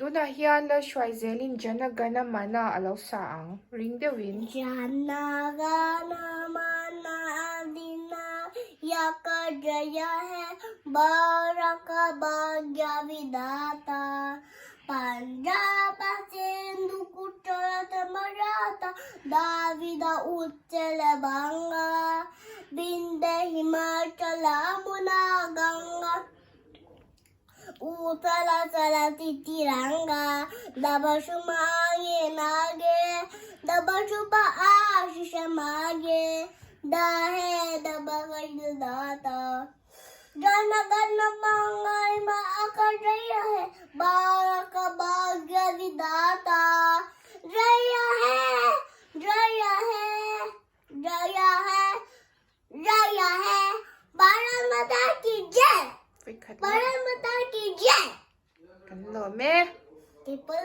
Tuna hian la Hruaizelin jana gana mana alo saang ring deuhin jana gana mana adina yaka jaya hai baraka bhagya vidata Punjaba Sindhu Gujarat Maratha Davida Uttala Banga Vindhya Himachala Yamuna Ganga Uttala Saraswati Tiranga Dabashu Mage Nage Dabashu Ashisha Mage Dahe Dabashu Data Jana Gana Mangai Maakajaya hai Baraka Bhagya Vidata Jaya hai Jaya hai Jaya hai Jaya hai Bharat Mata ki jai Bharat Mata ki jai kan lo me People